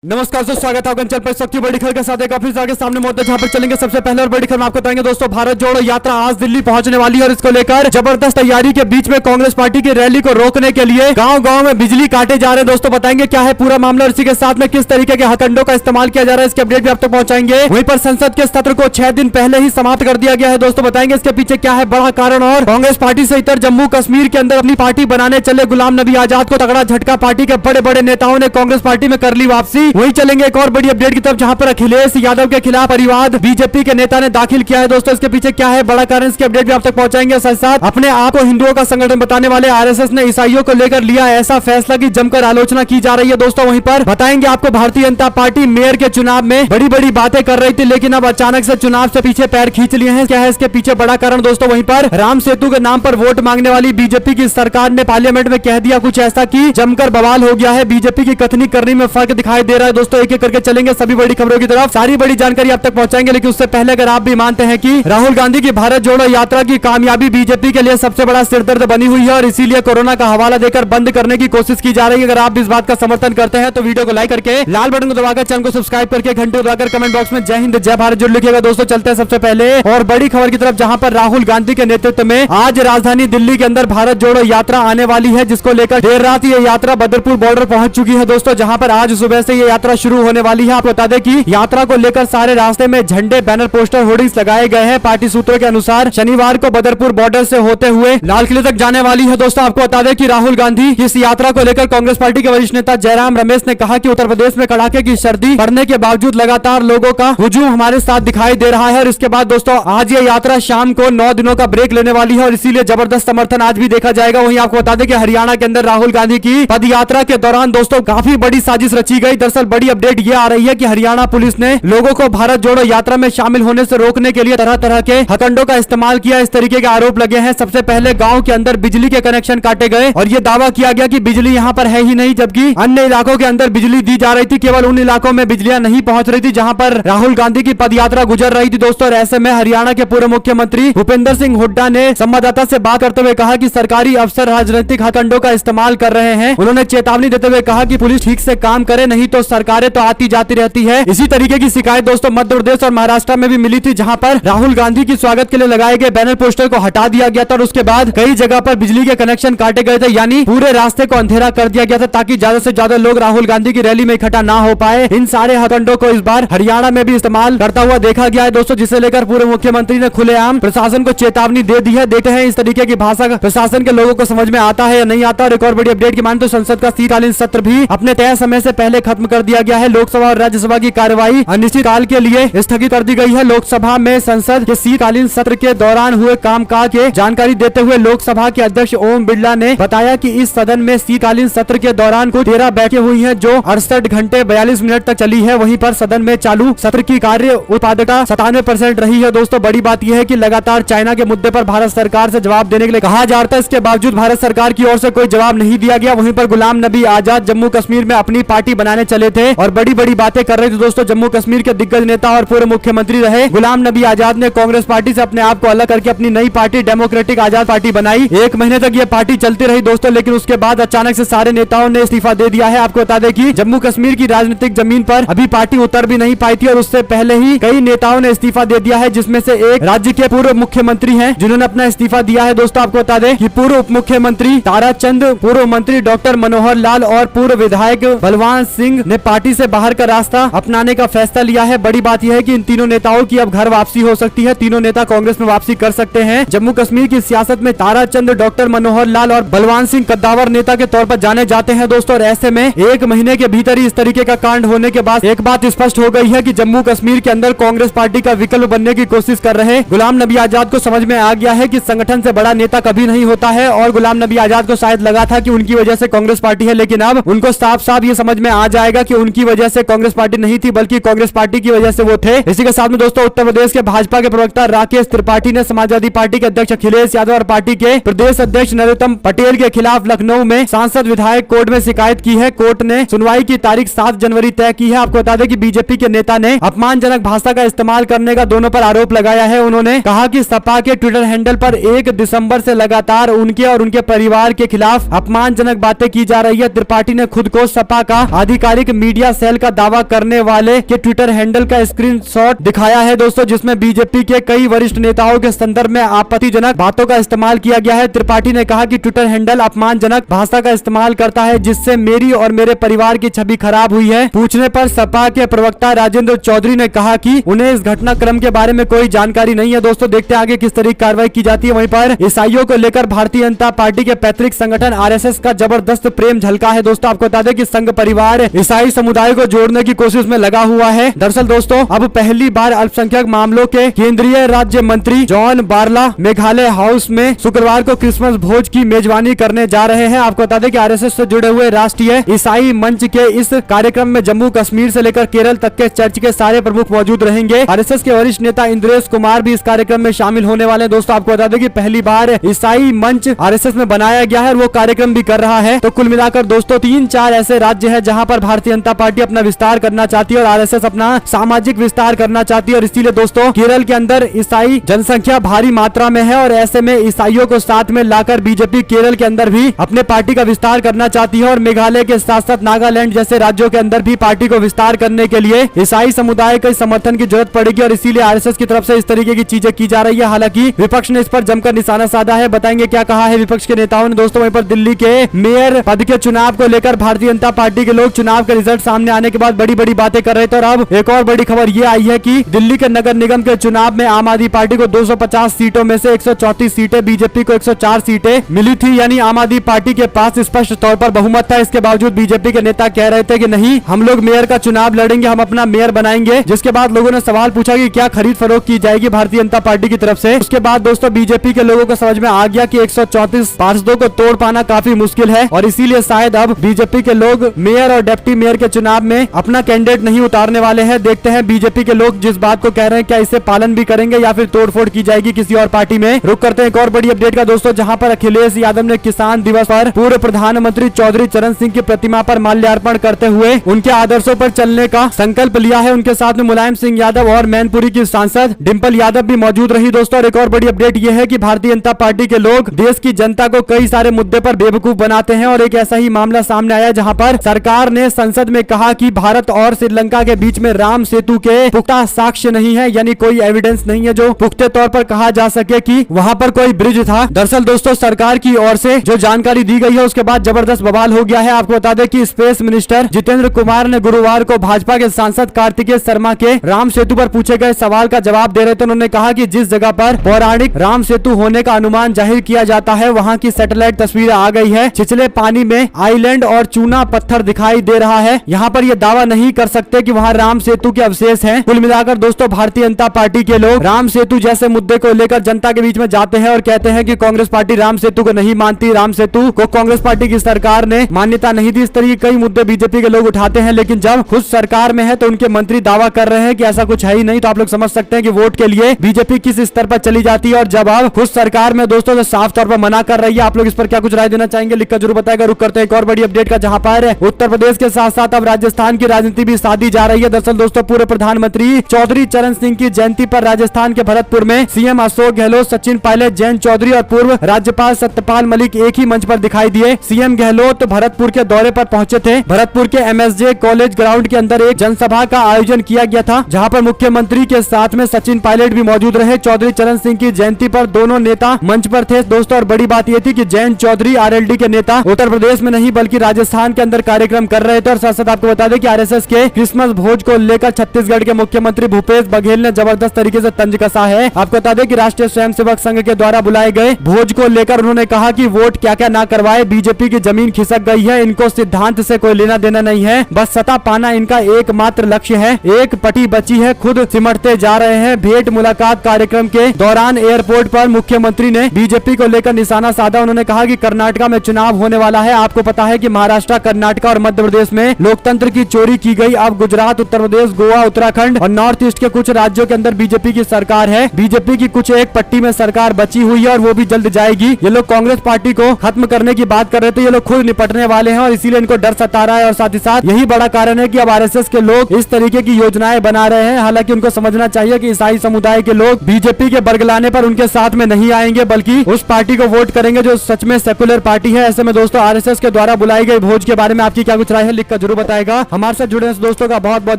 नमस्कार दोस्तों, स्वागत है अंचल पर सबकी बड़ी खबर के साथ एक ऑफिस आगे सामने मौत है जहां पर चलेंगे। सबसे पहले और बड़ी खबर आपको बताएंगे दोस्तों, भारत जोड़ो यात्रा आज दिल्ली पहुंचने वाली है और इसको लेकर जबरदस्त तैयारी के बीच में कांग्रेस पार्टी की रैली को रोकने के लिए गांव-गांव में बिजली काटे जा रहे हैं। दोस्तों बताएंगे क्या है पूरा मामला और इसी के साथ में किस तरीके के हथकंडों का इस्तेमाल किया जा रहा है, इसके अपडेट भी आप तक पहुंचाएंगे। वहीं पर संसद के सत्र को 6 दिन पहले ही समाप्त कर दिया गया है। दोस्तों बताएंगे इसके पीछे क्या है बड़ा कारण और कांग्रेस पार्टी से इतर जम्मू कश्मीर के अंदर अपनी पार्टी बनाने चले गुलाम नबी आजाद को तगड़ा झटका। पार्टी के बड़े बड़े नेताओं ने कांग्रेस पार्टी में कर ली वापसी। वहीं चलेंगे एक और बड़ी अपडेट की तरफ जहां पर अखिलेश यादव के खिलाफ परिवाद बीजेपी के नेता ने दाखिल किया है। दोस्तों इसके पीछे क्या है बड़ा कारण, इसके अपडेट भी आप तक पहुंचाएंगे। साथ साथ अपने आप को हिंदुओं का संगठन बताने वाले आरएसएस ने ईसाइयों को लेकर लिया ऐसा फैसला कि जमकर आलोचना की जा रही है। दोस्तों वहीं पर बताएंगे आपको भारतीय जनता पार्टी मेयर के चुनाव में बड़ी बड़ी बातें कर रही थी, लेकिन अब अचानक से चुनाव से पीछे पैर खींच लिए हैं। क्या है इसके पीछे बड़ा कारण? दोस्तों वहीं पर राम सेतु के नाम पर वोट मांगने वाली बीजेपी की सरकार ने पार्लियामेंट में कह दिया कुछ ऐसा कि जमकर बवाल हो गया है। बीजेपी की कथनी करनी में फर्क दिखाई दे रहा है। दोस्तों एक एक करके चलेंगे सभी बड़ी खबरों की तरफ, सारी बड़ी जानकारी आप तक पहुंचाएंगे। लेकिन उससे पहले अगर आप भी मानते हैं कि राहुल गांधी की भारत जोड़ो यात्रा की कामयाबी बीजेपी के लिए सबसे बड़ा सिरदर्द बनी हुई है और इसीलिए कोरोना का हवाला देकर बंद करने की कोशिश की जा रही है, अगर आप इस बात का समर्थन करते हैं तो वीडियो को लाइक करके लाल बटन को दबाकर चैनल को सब्सक्राइब करके घंटे दबाकर कमेंट बॉक्स में जय हिंद जय भारत जरूर लिखिएगा। दोस्तों चलते हैं सबसे पहले और बड़ी खबर की तरफ जहां पर राहुल गांधी के नेतृत्व में आज राजधानी दिल्ली के अंदर भारत जोड़ो यात्रा आने वाली है, जिसको लेकर देर रात ये यात्रा बदरपुर बॉर्डर पहुंच चुकी है। दोस्तों जहां पर आज सुबह से ये यात्रा शुरू होने वाली है। आपको बता दें कि यात्रा को लेकर सारे रास्ते में झंडे बैनर पोस्टर होर्डिंग्स लगाए गए हैं। पार्टी सूत्रों के अनुसार शनिवार को बदरपुर बॉर्डर से होते हुए लाल किले तक जाने वाली है। दोस्तों आपको बता दें कि राहुल गांधी इस यात्रा को लेकर कांग्रेस पार्टी के वरिष्ठ नेता जयराम रमेश ने कहा कि उत्तर प्रदेश में कड़ाके की सर्दी पड़ने के बावजूद लगातार लोगों का हुजूम हमारे साथ दिखाई दे रहा है और इसके बाद दोस्तों आज ये यात्रा शाम को 9 दिनों का ब्रेक लेने वाली है और इसीलिए जबरदस्त समर्थन आज भी देखा जाएगा। वहीं आपको बता दें कि हरियाणा के अंदर राहुल गांधी की पद यात्रा के दौरान दोस्तों काफी बड़ी साजिश रची गई। दरअसल बड़ी अपडेट ये आ रही है कि हरियाणा पुलिस ने लोगों को भारत जोड़ो यात्रा में शामिल होने से रोकने के लिए तरह तरह के हथकंडों का इस्तेमाल किया, इस तरीके के आरोप लगे हैं। सबसे पहले गांव के अंदर बिजली के कनेक्शन काटे गए और ये दावा किया गया कि बिजली यहां पर है ही नहीं, जबकि अन्य इलाकों के अंदर बिजली दी जा रही थी। केवल उन इलाकों में बिजलियां नहीं पहुंच रही थी जहां पर राहुल गांधी की पदयात्रा गुजर रही थी। दोस्तों ऐसे में हरियाणा के पूर्व मुख्यमंत्री भूपेंद्र सिंह हुड्डा ने संवाददाता से बात करते हुए कहा कि सरकारी अफसर राजनीतिक हथकंडों का इस्तेमाल कर रहे हैं। उन्होंने चेतावनी देते हुए कहा कि पुलिस ठीक से काम करे, नहीं तो सरकारें तो आती जाती रहती है। इसी तरीके की शिकायत दोस्तों मध्य प्रदेश और महाराष्ट्र में भी मिली थी, जहां पर राहुल गांधी की स्वागत के लिए लगाए गए बैनर पोस्टर को हटा दिया गया था और उसके बाद कई जगह पर बिजली के कनेक्शन काटे गए थे, यानी पूरे रास्ते को अंधेरा कर दिया गया था ताकि ज्यादा से ज्यादा लोग राहुल गांधी की रैली में इकट्ठा ना हो पाए। इन सारे हथकंडों को इस बार हरियाणा में भी इस्तेमाल करता हुआ देखा गया है दोस्तों, जिसे लेकर पूर्व मुख्यमंत्री ने खुलेआम प्रशासन को चेतावनी दे दी है। देखते हैं इस तरीके की भाषा प्रशासन के लोगों को समझ में आता है या नहीं आता। और एक और बड़ी अपडेट की माने तो संसद का शीतकालीन सत्र भी अपने तय समय से पहले खत्म कर दिया गया है। लोकसभा और राज्यसभा की कार्यवाही अनिश्चित काल के लिए स्थगित कर दी गई है। लोकसभा में संसद के शीतकालीन सत्र के दौरान हुए कामकाज की जानकारी देते हुए लोकसभा के अध्यक्ष ओम बिरला ने बताया कि इस सदन में शीतकालीन सत्र के दौरान कुल 13 बैठकें हुई हैं जो 68 घंटे 42 मिनट तक चली है। वहीं पर सदन में चालू सत्र की कार्य उत्पादकता 97% रही है। दोस्तों बड़ी बात यह है कि लगातार चाइना के मुद्दे पर भारत सरकार से जवाब देने के लिए कहा जा रहा था, इसके बावजूद भारत सरकार की ओर से कोई जवाब नहीं दिया गया। वहीं पर गुलाम नबी आजाद जम्मू कश्मीर में अपनी पार्टी बनाने चले थे और बड़ी बड़ी बातें कर रहे थे। दोस्तों जम्मू कश्मीर के दिग्गज नेता और पूर्व मुख्यमंत्री रहे गुलाम नबी आजाद ने कांग्रेस पार्टी से अपने आप को अलग करके अपनी नई पार्टी डेमोक्रेटिक आजाद पार्टी बनाई। 1 महीने तक ये पार्टी चलती रही दोस्तों, लेकिन उसके बाद अचानक से सारे नेताओं ने इस्तीफा दे दिया है। आपको बता दें कि जम्मू कश्मीर की राजनीतिक जमीन पर अभी पार्टी उतर भी नहीं पाई थी और उससे पहले ही कई नेताओं ने इस्तीफा दे दिया है, जिसमें से एक राज्य के पूर्व मुख्यमंत्री हैं जिन्होंने अपना इस्तीफा दिया है। दोस्तों आपको बता दें कि पूर्व उप मुख्यमंत्री ताराचंद, पूर्व मंत्री डॉक्टर मनोहर लाल और पूर्व विधायक बलवान सिंह ने पार्टी से बाहर का रास्ता अपनाने का फैसला लिया है। बड़ी बात यह है कि इन तीनों नेताओं की अब घर वापसी हो सकती है। तीनों नेता कांग्रेस में वापसी कर सकते हैं। जम्मू कश्मीर की सियासत में ताराचंद, डॉक्टर मनोहर लाल और बलवान सिंह कद्दावर नेता के तौर पर जाने जाते हैं दोस्तों। और ऐसे में 1 महीने के भीतर ही इस तरीके का कांड होने के बाद एक बात स्पष्ट हो गई है कि जम्मू कश्मीर के अंदर कांग्रेस पार्टी का विकल्प बनने की कोशिश कर रहे गुलाम नबी आजाद को समझ में आ गया है कि संगठन से बड़ा नेता कभी नहीं होता है और गुलाम नबी आजाद को शायद लगा था कि उनकी वजह से कांग्रेस पार्टी है, लेकिन अब उनको साफ साफ ये समझ में आ जाएगा कि उनकी वजह से कांग्रेस पार्टी नहीं थी बल्कि कांग्रेस पार्टी की वजह से वो थे। इसी के साथ में दोस्तों उत्तर प्रदेश के भाजपा के प्रवक्ता राकेश त्रिपाठी ने समाजवादी पार्टी के अध्यक्ष अखिलेश यादव और पार्टी के प्रदेश अध्यक्ष नरोत्तम पटेल के खिलाफ लखनऊ में सांसद विधायक कोर्ट में शिकायत की है। कोर्ट ने सुनवाई की तारीख 7 जनवरी तय की है। आपको बता दें कि बीजेपी के नेता ने अपमानजनक भाषा का इस्तेमाल करने का दोनों पर आरोप लगाया है। उन्होंने कहा कि सपा के ट्विटर हैंडल पर 1 दिसंबर से लगातार उनके और उनके परिवार के खिलाफ अपमानजनक बातें की जा रही है। त्रिपाठी ने खुद को सपा का आधिकारिक एक मीडिया सेल का दावा करने वाले के ट्विटर हैंडल का स्क्रीनशॉट दिखाया है दोस्तों, जिसमें बीजेपी के कई वरिष्ठ नेताओं के संदर्भ में आपत्तिजनक बातों का इस्तेमाल किया गया है। त्रिपाठी ने कहा कि ट्विटर हैंडल अपमानजनक भाषा का इस्तेमाल करता है, जिससे मेरी और मेरे परिवार की छवि खराब हुई है। पूछने पर सपा के प्रवक्ता राजेंद्र चौधरी ने कहा कि उन्हें इस घटनाक्रम के बारे में कोई जानकारी नहीं है। दोस्तों देखते हैं आगे किस तरह की कार्रवाई की जाती है। वहीं पर ईसाइयों को लेकर भारतीय जनता पार्टी के पैतृक संगठन आरएसएस का जबरदस्त प्रेम झलका है। दोस्तों आपको बता दें कि संघ परिवार ईसाई समुदाय को जोड़ने की कोशिश में लगा हुआ है। दरअसल दोस्तों अब पहली बार अल्पसंख्यक मामलों के केंद्रीय राज्य मंत्री जॉन बारला मेघालय हाउस में शुक्रवार को क्रिसमस भोज की मेजबानी करने जा रहे हैं। आपको बता दें कि आरएसएस से जुड़े हुए राष्ट्रीय ईसाई मंच के इस कार्यक्रम में जम्मू कश्मीर से लेकर केरल तक के चर्च के सारे प्रमुख मौजूद रहेंगे। आरएसएस के वरिष्ठ नेता इंद्रेश कुमार भी इस कार्यक्रम में शामिल होने वाले हैं। दोस्तों आपको बता दें कि पहली बार ईसाई मंच आरएसएस में बनाया गया है और वो कार्यक्रम भी कर रहा है। तो कुल मिलाकर दोस्तों 3-4 ऐसे राज्य है जहां पर भारतीय जनता पार्टी अपना विस्तार करना चाहती है और आरएसएस अपना सामाजिक विस्तार करना चाहती है। और इसीलिए दोस्तों केरल के अंदर ईसाई जनसंख्या भारी मात्रा में है और ऐसे में ईसाइयों को साथ में लाकर बीजेपी केरल के अंदर भी अपने पार्टी का विस्तार करना चाहती है और मेघालय के साथ साथ नागालैंड जैसे राज्यों के अंदर भी पार्टी को विस्तार करने के लिए ईसाई समुदाय के समर्थन की जरूरत पड़ेगी और इसीलिए आरएसएस की तरफ से इस तरीके की चीजें की जा रही है। हालांकि विपक्ष ने इस पर जमकर निशाना साधा है। बताएंगे क्या कहा है विपक्ष के नेताओं ने। दोस्तों वहीं पर दिल्ली के मेयर पद के चुनाव को लेकर भारतीय जनता पार्टी के लोग चुनाव के रिजल्ट सामने आने के बाद बड़ी बड़ी बातें कर रहे थे और अब एक और बड़ी खबर ये आई है कि दिल्ली के नगर निगम के चुनाव में आम आदमी पार्टी को 250 सीटों में से 134 सीटें, बीजेपी को 104 सीटें मिली थी। यानी आम आदमी पार्टी के पास स्पष्ट तौर पर बहुमत था। इसके बावजूद बीजेपी के नेता कह रहे थे कि नहीं, हम लोग मेयर का चुनाव लड़ेंगे, हम अपना मेयर बनाएंगे। जिसके बाद लोगों ने सवाल पूछा कि क्या खरीद फरोख्त की जाएगी भारतीय जनता पार्टी की तरफ से। उसके बाद दोस्तों बीजेपी के लोगों को समझ में आ गया कि 134 पार्षदों को तोड़ पाना काफी मुश्किल है और इसीलिए शायद अब बीजेपी के लोग मेयर और डिप्टी मेयर के चुनाव में अपना कैंडिडेट नहीं उतारने वाले हैं। देखते हैं बीजेपी के लोग जिस बात को कह रहे हैं क्या इसे पालन भी करेंगे या फिर तोड़फोड़ की जाएगी किसी और पार्टी में। रुक करते हैं एक और बड़ी अपडेट का दोस्तों, जहां पर अखिलेश यादव ने किसान दिवस पर पूर्व प्रधानमंत्री चौधरी चरण सिंह की प्रतिमा पर माल्यार्पण करते हुए उनके आदर्शों पर चलने का संकल्प लिया है। उनके साथ में मुलायम सिंह यादव और मैनपुरी की सांसद डिंपल यादव भी मौजूद रही। दोस्तों और एक और बड़ी अपडेट यह है कि भारतीय जनता पार्टी के लोग देश की जनता को कई सारे मुद्दे पर बेवकूफ बनाते हैं और एक ऐसा ही मामला सामने आया जहां पर सरकार ने संसद में कहा कि भारत और श्रीलंका के बीच में राम सेतु के पुख्ता साक्ष्य नहीं है, यानी कोई एविडेंस नहीं है जो पुख्ते तौर पर कहा जा सके कि वहां पर कोई ब्रिज था। दरअसल दोस्तों सरकार की ओर से जो जानकारी दी गई है उसके बाद जबरदस्त बवाल हो गया है। आपको बता दें कि स्पेस मिनिस्टर जितेंद्र कुमार ने गुरुवार को भाजपा के सांसद कार्तिकेय शर्मा के राम सेतु पर पूछे गए सवाल का जवाब दे रहे थे। उन्होंने कहा कि जिस जगह पर पौराणिक राम सेतु होने का अनुमान जाहिर किया जाता है वहां की सैटेलाइट तस्वीरें आ गई है। छिछले पानी में आइलैंड और चूना पत्थर दिखाई दे रहा है। यहाँ पर ये दावा नहीं कर सकते कि वहाँ राम सेतु के अवशेष हैं। कुल मिलाकर दोस्तों भारतीय जनता पार्टी के लोग राम सेतु जैसे मुद्दे को लेकर जनता के बीच में जाते हैं और कहते हैं कि कांग्रेस पार्टी राम सेतु को नहीं मानती, राम सेतु को कांग्रेस पार्टी की सरकार ने मान्यता नहीं दी। इस तरह के कई मुद्दे बीजेपी के लोग उठाते हैं, लेकिन जब खुद सरकार में है तो उनके मंत्री दावा कर रहे हैं कि ऐसा कुछ है ही नहीं। तो आप लोग समझ सकते हैं कि वोट के लिए बीजेपी किस स्तर पर चली जाती है और जब आप खुद सरकार में दोस्तों तो साफ तौर पर मना कर रही है। आप लोग इस पर क्या कुछ राय देना चाहेंगे लिखकर जरूर बताएगा। रुक करते हैं एक और बड़ी अपडेट का, जहां पर उत्तर प्रदेश के साथ साथ अब राजस्थान की राजनीति भी साधी जा रही है। दरअसल दोस्तों पूर्व प्रधानमंत्री चौधरी चरण सिंह की जयंती पर राजस्थान के भरतपुर में सीएम अशोक गहलोत, सचिन पायलट, जयंत चौधरी और पूर्व राज्यपाल सत्यपाल मलिक एक ही मंच पर दिखाई दिए। सीएम गहलोत भरतपुर के दौरे पर पहुंचे थे। भरतपुर के एमएसजे कॉलेज ग्राउंड के अंदर एक जनसभा का आयोजन किया गया था, जहां पर मुख्यमंत्री के साथ में सचिन पायलट भी मौजूद रहे। चौधरी चरण सिंह की जयंती पर दोनों नेता मंच पर थे दोस्तों। और बड़ी बात यह थी कि जयंत चौधरी आरएलडी के नेता उत्तर प्रदेश में नहीं बल्कि राजस्थान के अंदर कार्यक्रम कर रहे थे। और साथ साथ आपको बता दें कि आरएसएस के क्रिसमस भोज को लेकर छत्तीसगढ़ के मुख्यमंत्री भूपेश बघेल ने जबरदस्त तरीके से तंज कसा है। आपको बता दें कि राष्ट्रीय स्वयंसेवक संघ के द्वारा बुलाए गए भोज को लेकर उन्होंने कहा कि वोट क्या क्या ना करवाए, बीजेपी की जमीन खिसक गई है, इनको सिद्धांत से कोई लेना देना नहीं है, बस सत्ता पाना इनका एकमात्र लक्ष्य है। एक पटी बची है, खुद सिमटते जा रहे हैं। भेंट मुलाकात कार्यक्रम के दौरान एयरपोर्ट पर मुख्यमंत्री ने बीजेपी को लेकर निशाना साधा। उन्होंने कहा कि कर्नाटका में चुनाव होने वाला है। आपको पता है कि महाराष्ट्र, कर्नाटक और मध्य प्रदेश में लोकतंत्र की चोरी की गई। अब गुजरात, उत्तर प्रदेश, गोवा, उत्तराखंड और नॉर्थ ईस्ट के कुछ राज्यों के अंदर बीजेपी की सरकार है। बीजेपी की कुछ एक पट्टी में सरकार बची हुई है और वो भी जल्द जाएगी। ये लोग कांग्रेस पार्टी को खत्म करने की बात कर रहे थे, ये लोग खुद निपटने वाले हैं और इसीलिए इनको डर सता रहा है। और साथ ही साथ यही बड़ा कारण है कि अब आरएसएस के लोग इस तरीके की योजनाएं बना रहे हैं। हालांकि उनको समझना चाहिए कि ईसाई समुदाय के लोग बीजेपी के बरगलाने पर उनके साथ में नहीं आएंगे, बल्कि उस पार्टी को वोट करेंगे जो सच में सेकुलर पार्टी है। ऐसे में दोस्तों आरएसएस के द्वारा बुलाई गई भोज के बारे में आपकी क्या कुछ राय है लिखकर जरूर बताएगा। हमारे साथ जुड़े दोस्तों का बहुत बहुत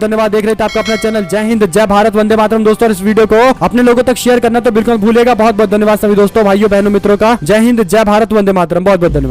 धन्यवाद। देख रहे थे आपका अपना चैनल जय हिंद जय भारत वंदे मातरम दोस्तों। और इस वीडियो को अपने लोगों तक शेयर करना तो बिल्कुल भूलेगा। बहुत बहुत धन्यवाद सभी दोस्तों, भाइयों बहनों मित्रों का। जय हिंद जय भारत वंदे मातरम, बहुत बहुत धन्यवाद।